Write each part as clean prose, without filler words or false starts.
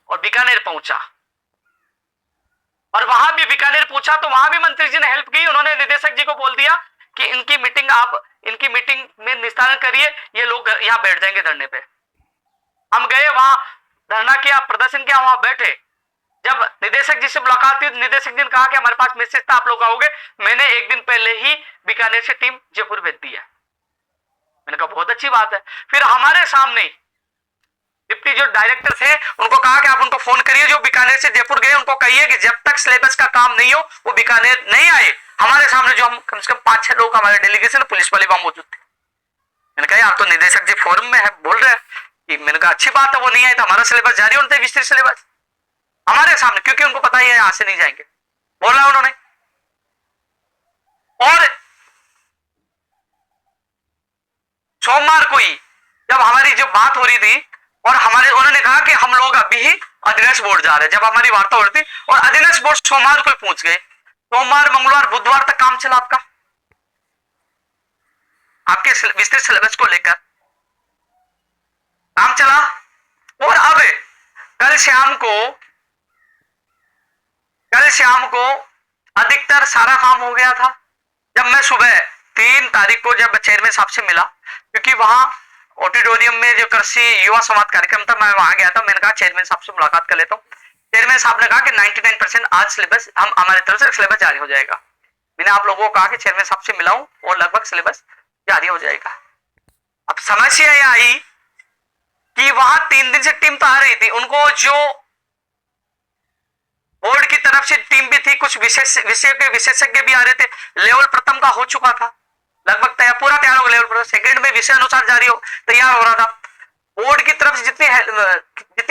और बीकानेर पहुंचा, और वहां भी बीकानेर पूछा तो वहां भी मंत्री जी ने हेल्प की। उन्होंने निदेशक जी को बोल दिया कि इनकी मीटिंग में निस्तारण करिए, ये लोग यहाँ बैठ जाएंगे धरने पे। हम गए वहां, धरना किया, प्रदर्शन किया, वहां बैठे। जब निदेशक जी से मुलाकात हुई, निदेशक जी ने कहा कि हमारे पास मैसेज था आप लोग आओगे, मैंने एक दिन पहले ही बीकानेर से टीम जयपुर भेज दी है। मैंने कहा बहुत अच्छी बात है। फिर हमारे सामने डिप्टी जो डायरेक्टर थे उनको कहा कि आप उनको फोन करिए जो बीकानेर से जयपुर गए, उनको कहिए कि जब तक सिलेबस का काम नहीं हो वो बीकानेर नहीं आए। हमारे सामने जो हम कम से कम 5-6 लोग हमारे डेलीगेशन पुलिस वाले वहां मौजूद थे। मैंने कहा आप तो निदेशक जी फोरम में है बोल रहे हैं। मैंने कहा अच्छी बात है, वो नहीं आए तो हमारा सिलेबस जारी होना चाहिए, विस्तृत सिलेबस हमारे सामने, क्योंकि उनको पता ही है यहां से नहीं जाएंगे, बोला उन्होंने। और सोमवार को ही जब हमारी जो बात हो रही थी और उन्होंने कहा कि हम लोग अभी ही अधीनस्थ बोर्ड जा रहे हैं, जब हमारी वार्ता हो रही थी, और अधीनस्थ बोर्ड सोमवार को पहुंच गए। सोमवार, मंगलवार, बुधवार तक काम चला आपके विस्तृत सिलेबस को लेकर काम चला। और अब कल शाम को अधिकतर सारा काम हो गया था। जब मैं सुबह 3 तारीख को जब चेयरमैन साहब से मिला, क्योंकि वहां ऑडिटोरियम में जो कृषि युवा संवाद कार्यक्रम था, मैं वहां गया था। मैंने कहा चेयरमैन साहब से मुलाकात कर लेता हूँ। चेयरमैन साहब ने कहा कि 99% आज सिलेबस हमारी तरफ से सिलेबस जारी हो जाएगा। मैंने आप लोगों को कहा कि चेयरमैन साहब से मिलाऊं और लगभग सिलेबस जारी हो जाएगा। अब समस्या यह आई कि वहां 3 दिन से टीम तो आ रही थी, उनको जो बोर्ड की तरफ से टीम भी थी, कुछ विषय के विशेषज्ञ भी आ रहे थे। लेवल प्रथम का हो चुका था, लगभग पूरा तैयार हो गया। लेवल प्रथम सेकंड में विषय अनुसार तैयार हो रहा था। बोर्ड की तरफ से जितनी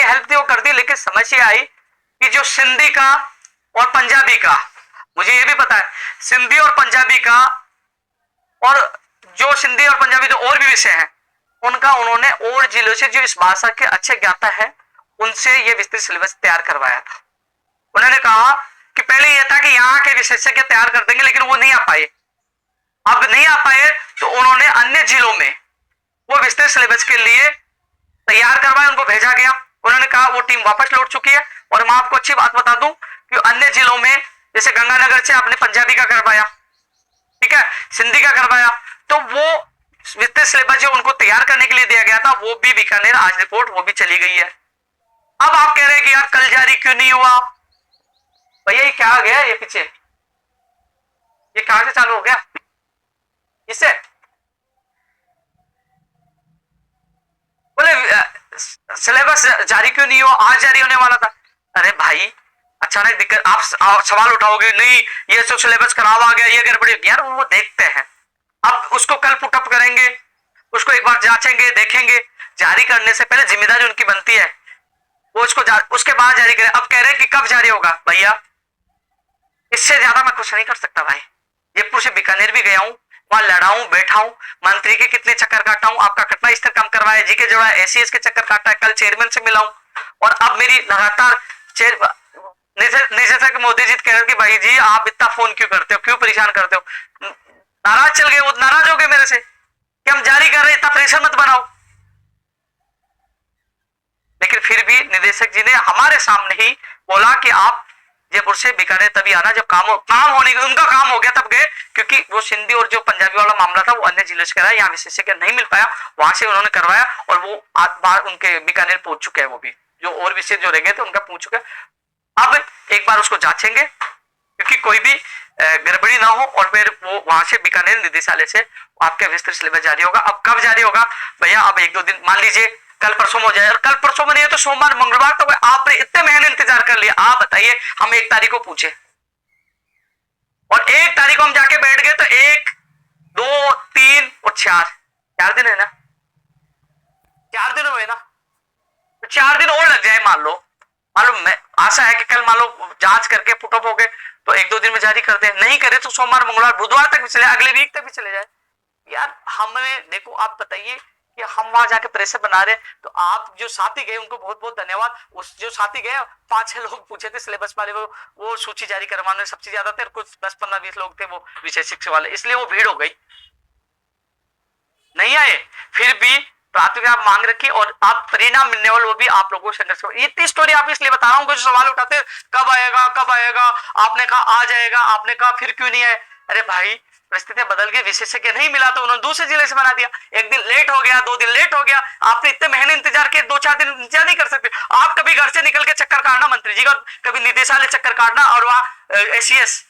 हेल्प थी वो कर दी, लेकिन समस्या आई कि जो सिंधी का और पंजाबी का, मुझे ये भी पता है सिंधी और पंजाबी का, और जो सिंधी और पंजाबी जो और भी विषय हैं उनका उन्होंने और जिलों से जो इस भाषा के अच्छे ज्ञाता है उनसे ये विस्तृत सिलेबस तैयार करवाया था। उन्होंने कहा कि पहले यह था कि यहाँ के विशेषज्ञ तैयार कर देंगे, लेकिन वो नहीं आ पाए। अब नहीं आ पाए तो उन्होंने अन्य जिलों में वो विस्तृत सिलेबस के लिए तैयार करवाया, उनको भेजा गया। उन्होंने कहा वो टीम वापस लौट चुकी है। और मैं आपको अच्छी बात बता दूं कि अन्य जिलों में जैसे गंगानगर से आपने पंजाबी का करवाया, ठीक है, सिंधी का करवाया, तो वो विस्तृत सिलेबस जो उनको तैयार करने के लिए दिया गया था वो भी बीकानेर आज रिपोर्ट वो भी चली गई है। अब आप कह रहे हैं कि यार कल जारी क्यों नहीं हुआ? भैया ये क्या आ गया, ये पीछे ये कहां से चालू हो गया? इससे बोले सिलेबस जारी क्यों नहीं हुआ, आज जारी होने वाला था। अरे भाई अचानक दिक्कत, आप सवाल उठाओगे नहीं ये तो सिलेबस खराब आ गया, ये गड़बड़ी, यार वो देखते हैं। अब उसको कल पुटअप करेंगे, उसको एक बार जांचेंगे, देखेंगे। जारी करने से पहले जिम्मेदारी उनकी बनती है, वो उसके बाद जारी करें। अब कह रहे हैं कि कब जारी होगा? भैया इससे ज्यादा मैं कुछ नहीं कर सकता भाई। जयपुर से बीकानेर भी गया हूं, वहां लड़ा हूं, बैठा हूं, मंत्री के कितने चक्कर काटा हूं, आपका घटना स्तर कम करवाया, जी के जोड़ा एसीएस के चक्कर काटा है, कल चेयरमैन से मिला हूं। और अब मेरी लगातार निदेशक मोदी जी कह रहे कि भाई जी आप इतना फोन क्यों करते हो, क्यों परेशान करते हो? नाराज चल गए, वो नाराज हो गए मेरे से कि हम जारी कर रहे हैं, इतना प्रेशर मत बनाओ। लेकिन फिर भी निदेशक जी ने हमारे सामने ही बोला कि आप जयपुर से बीकानेर तभी आना जब काम होने, उनका काम हो गया तब गए, क्योंकि वो सिंधी और जो पंजाबी वाला मामला था वो अन्य जिले से कराया, यहाँ विशेषज्ञ नहीं मिल पाया, वहां से उन्होंने करवाया। और वो बाहर उनके बीकानेर पहुंच चुके हैं, वो भी जो और विषय जो रह गए थे उनका पहुंच चुके हैं। अब एक बार उसको जांचेंगे क्योंकि कोई भी गड़बड़ी ना हो, और फिर वो वहां से बीकानेर निदेशालय से आपका विस्तृत सिलेबस जारी होगा। अब कब जारी होगा भैया? अब 1-2 दिन, मान लीजिए कल परसों हो जाए, और कल परसों में नहीं है तो सोमवार मंगलवार तक। तो आपने इतने महीने इंतजार कर लिया, आप बताइए। हम 1 तारीख को पूछे और 1 तारीख को हम जाके बैठ गए, तो 1, 2, 3 और 4 दिन है ना, 4 दिन हुए ना, तो 4 दिन और लग जाए। मान लो आशा है कि कल मान लो जांच करके पुटअप हो गए तो 1-2 दिन में जारी कर दे, नहीं करे तो सोमवार मंगलवार बुधवार तक भी चले, अगले वीक तक भी चले जाए। यार हमने देखो, आप बताइए कि हम वहां जाके प्रेशर बना रहे, तो आप जो साथी गए उनको बहुत बहुत धन्यवाद। उस जो साथी गए 5-6 लोग पूछे थे सिलेबस वाले, वो सूची जारी करवाने सबसे ज्यादा थे, कुछ 10-15-20 लोग थे वो विषय शिक्षा वाले, इसलिए वो भीड़ हो गई, नहीं आए। फिर भी प्राथमिक आप मांग रखिए और आप परिणाम मिलने वाले वो भी आप लोगों को संघर्ष। इतनी स्टोरी आप इसलिए बता रहा हूँ, कुछ सवाल उठाते हैं कब आएगा कब आएगा, आपने कहा आ जाएगा, आपने कहा फिर क्यों नहीं आए। अरे भाई परिस्थितियां बदल गई, विशेषज्ञ नहीं मिला तो उन्होंने दूसरे जिले से बना दिया, एक दिन लेट हो गया 2 दिन लेट हो गया, आपने इतने महीने इंतजार किए 2-4 दिन इंतजार नहीं कर सकते। आप कभी घर से निकल के चक्कर काटना मंत्री जी का, कभी निदेशालय चक्कर काटना और वहां एसीएस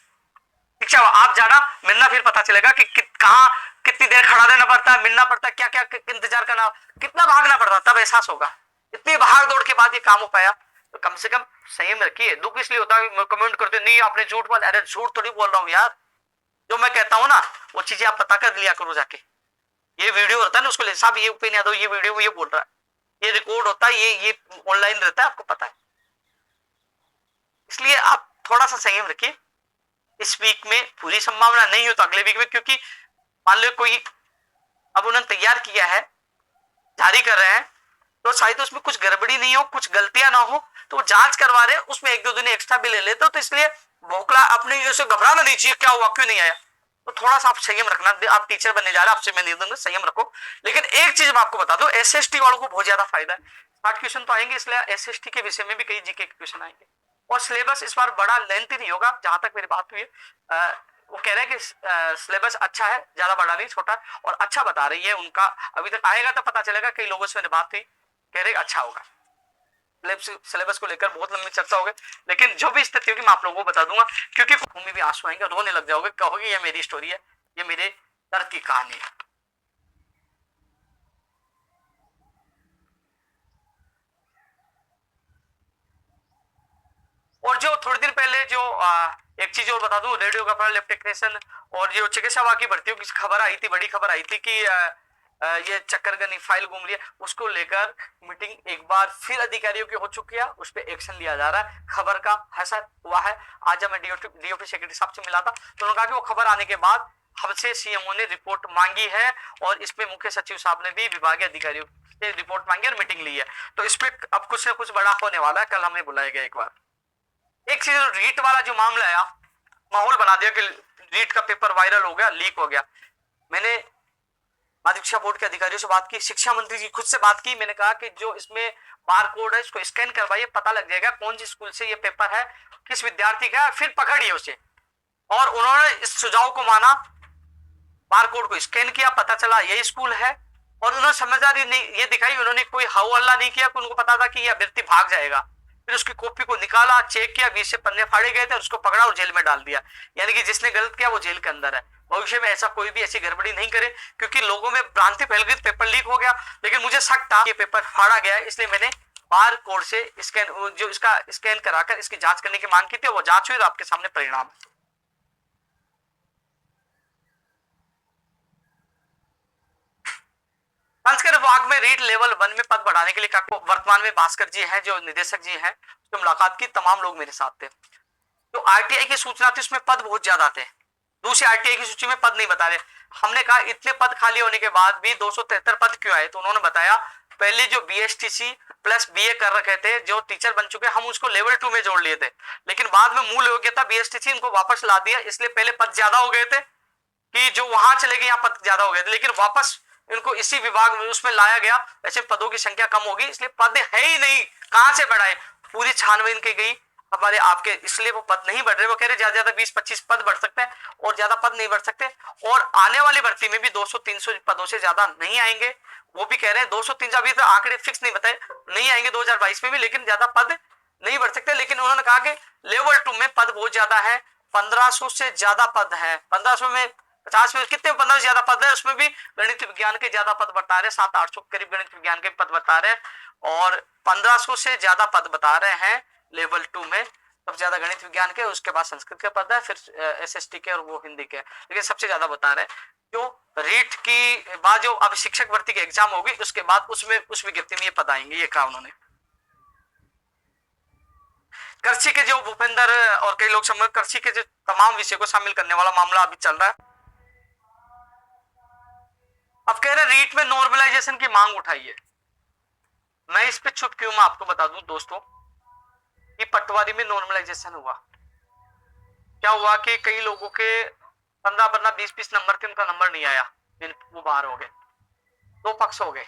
शिक्षा आप जाना मिलना, फिर पता चलेगा कि कहाँ कितनी देर खड़ा रहना पड़ता है, मिलना पड़ता है, क्या क्या इंतजार करना, कितना भागना पड़ता है, तब एहसास होगा। इतनी भाग दौड़ के बाद ये काम हो पाया, तो कम से कम संयम रखिए। दुख इसलिए होता है कमेंट करते नहीं आपने झूठ बोला, अरे झूठ थोड़ी बोल रहा हूँ यार, जो मैं कहता हूँ ना वो चीजें आप पता कर लिया करो जाके। ये वीडियो होता है ना, उसको ले साहब ये ओपिनियन दो, ये वीडियो ये बोल रहा है, ये रिकॉर्ड होता है, ये ऑनलाइन रहता है, आपको पता है। इसलिए आप थोड़ा सा संयम रखिए। इस वीक में पूरी संभावना नहीं हो तो अगले वीक में, क्योंकि मान लो कोई अब उन्होंने तैयार किया है, जारी कर रहे हैं, तो शायद उसमें कुछ गड़बड़ी नहीं हो, कुछ गलतियां ना हो, तो जांच करवा रहे हैं, उसमें 1-2 दिन एक्स्ट्रा भी ले लेते हो, तो इसलिए भोकला अपने जैसे घबराना नहीं चाहिए क्या हुआ क्यों नहीं आया। तो थोड़ा सा आप संयम रखना, आप टीचर बनने जा रहे हैं, आपसे मैं निवेदन संयम रखो। लेकिन एक चीज मैं आपको बता दूं, एसएसटी वालों को बहुत ज्यादा फायदा है, 60 क्वेश्चन तो आएंगे, इसलिए एसएसटी के विषय में भी कई जीके के क्वेश्चन आएंगे। और सिलेबस इस बार बड़ा लेंथी नहीं होगा, जहां तक मेरी बात हुई है वो कह रहे हैं कि सिलेबस अच्छा है, ज्यादा बड़ा नहीं छोटा, और अच्छा बता रही है उनका। अभी तक आएगा तो पता चलेगा, कई लोगों से बात हुई कह रहे अच्छा होगा। सिलेबस को लेकर बहुत लंबी चर्चा होगी, लेकिन जो भी स्थिति होगी मैं आप लोगों को बता दूंगा, क्योंकि भूमि भी आंसू आएंगे, रोने लग जाओगे, कहोगे ये मेरी स्टोरी है, ये मेरे दर्द की कहानी है। और जो थोड़ी दिन पहले जो एक चीज और बता दूं, रेडियोग्राफर लैब टेक्नीशियन और जो चिकित्सा विभाग की भर्तियों की खबर आई थी, बड़ी खबर आई थी कि ये चक्करगनी फाइल घूम रही है, उसको लेकर मीटिंग एक बार फिर अधिकारियों की हो चुकी है, उस पर एक्शन लिया जा रहा है। खबर का ऐसा हुआ है, आज जब मैं डीओपी सेक्रेटरी साहब से मिला था तो उन्होंने कहा कि वो खबर आने के बाद हमसे सीएमओ ने रिपोर्ट मांगी है, और इसमें मुख्य सचिव साहब ने भी विभागीय अधिकारियों से रिपोर्ट मांगी और मीटिंग ली है। तो इस पे अब कुछ न कुछ बड़ा होने वाला है, कल हमें बुलाया गया एक बार। एक चीज रीट वाला जो मामला है, माहौल बना दिया कि रीट का पेपर वायरल हो गया, लीक हो गया। मैंने माध्यमिक शिक्षा बोर्ड के अधिकारियों से बात की, शिक्षा मंत्री जी खुद से बात की, मैंने कहा कि जो इसमें बार कोड है इसको स्कैन करवाइए, पता लग जाएगा कौन सी स्कूल से ये पेपर है, किस विद्यार्थी का है, फिर पकड़िए उसे। और उन्होंने इस सुझाव को माना, बार कोड को स्कैन किया, पता चला यही स्कूल है, और उन्होंने समझदारी नहीं ये दिखाई, उन्होंने कोई हाउ अल्लाह नहीं किया, उनको पता था कि यह अभ्यर्थी भाग जाएगा। फिर उसकी कॉपी को निकाला, चेक किया, 20 से पन्ने फाड़े गए थे, और उसको पकड़ा और जेल में डाल दिया। यानी कि जिसने गलत किया वो जेल के अंदर है। भविष्य में ऐसा कोई भी ऐसी गड़बड़ी नहीं करे, क्योंकि लोगों में भ्रांति फैल गई, पेपर लीक हो गया। लेकिन मुझे शक था ये पेपर फाड़ा गया है, इसलिए मैंने बार कोड से स्कैन जो इसका स्कैन कराकर इसकी जांच करने की मांग की थी, वो जांच हुई और आपके सामने परिणाम। संस्कृत विभाग में रीट लेवल 1 में पद बढ़ाने के लिए वर्तमान में भास्कर जी हैं जो निदेशक जी हैं, उसकी मुलाकात की, तमाम लोग मेरे साथ थे। तो आरटीआई की सूचना थी, उसमें पद बहुत ज्यादा थे, दूसरी आरटीआई की सूची में पद नहीं बता रहे। हमने कहा इतने पद खाली होने के बाद भी 273 पद क्यों आए, तो उन्होंने बताया पहले जो बीएसटीसी प्लस बीए कर रखे थे, जो टीचर बन चुके, हम उसको लेवल 2 में जोड़ लिए थे, लेकिन बाद में मूल योग्यता बीएसटीसी इनको वापस ला दिया, इसलिए पहले पद ज्यादा हो गए थे कि जो वहां चले गए, यहाँ पद ज्यादा हो गए थे, लेकिन वापस इनको इसी विभाग में उसमें लाया गया, ऐसे पदों की संख्या कम होगी, इसलिए पद है ही नहीं, कहां से बढ़ाए। पूरी छानबीन की गई हमारे आपके, इसलिए वो पद नहीं बढ़ रहे। वो कह रहे ज्यादा 20-25 पद बढ़ सकते हैं, और ज्यादा पद नहीं बढ़ सकते, और आने वाली भर्ती में भी 200-300 पदों से ज्यादा नहीं आएंगे। वो भी कह रहे हैं 200-300, अभी तो आंकड़े फिक्स नहीं बताए, नहीं आएंगे 2022 में भी, लेकिन ज्यादा पद नहीं बढ़ सकते। लेकिन उन्होंने कहा कि लेवल 2 में पद बहुत ज्यादा है, 1500 से ज्यादा पद है, 1500 में 50 में कितने 15 ज्यादा पद है, उसमें भी गणित विज्ञान के ज्यादा पद बता रहे, 700-800 करीब गणित विज्ञान के पद बता रहे, और 1500 से ज्यादा पद बता रहे हैं लेवल 2 में। सबसे ज्यादा गणित विज्ञान के, उसके बाद संस्कृत के पद है, फिर एसएसटी के और वो हिंदी के, लेकिन सबसे ज्यादा बता रहे हैं। जो रीट की बाद जो अब शिक्षक भर्ती की एग्जाम होगी, उसके बाद उसमें उस विज्ञप्ति में ये पद आएंगे, ये कहा उन्होंने। कृषि के जो भूपेंद्र और कई लोग समझ, कृषि के जो तमाम विषय को शामिल करने वाला मामला अभी चल रहा है। अब कह रहे रीट में नॉर्मलाइजेशन की मांग उठाई है। मैं इस पे चुप क्यों, मैं आपको बता दूं दोस्तों कि पटवारी में नॉर्मलाइजेशन हुआ। क्या हुआ कि कई लोगों के 15-20 नंबर थे, उनका नंबर नहीं आया, वो बाहर हो गए। 2 पक्ष हो गए,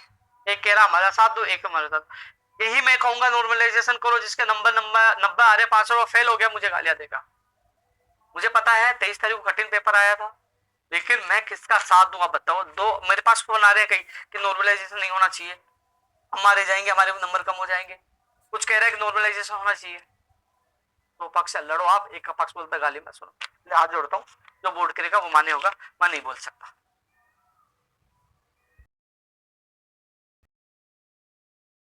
एक कह रहा हमारा साथ दो, एक हमारा साथ। यही मैं कहूंगा नॉर्मलाइजेशन करो, जिसके नंबर 90 आ रहे 500 फेल हो गया, मुझे गालियां देगा। मुझे पता है 23 तारीख को कठिन पेपर आया था, लेकिन मैं किसका साथ दूंगा बताओ। दो मेरे पास फोन आ रहे हैं कहीं कि नॉर्मलाइजेशन नहीं होना चाहिए, हम मारे जाएंगे, हमारे नंबर कम हो जाएंगे। कुछ कह रहा है कि नॉर्मलाइजेशन होना चाहिए। दो पक्ष से लड़ो आप, एक का पक्ष बोलता गाली मैं सुनो। हाथ जोड़ता हूँ, जो बोर्ड करेगा वो माने होगा, मैं नहीं बोल सकता।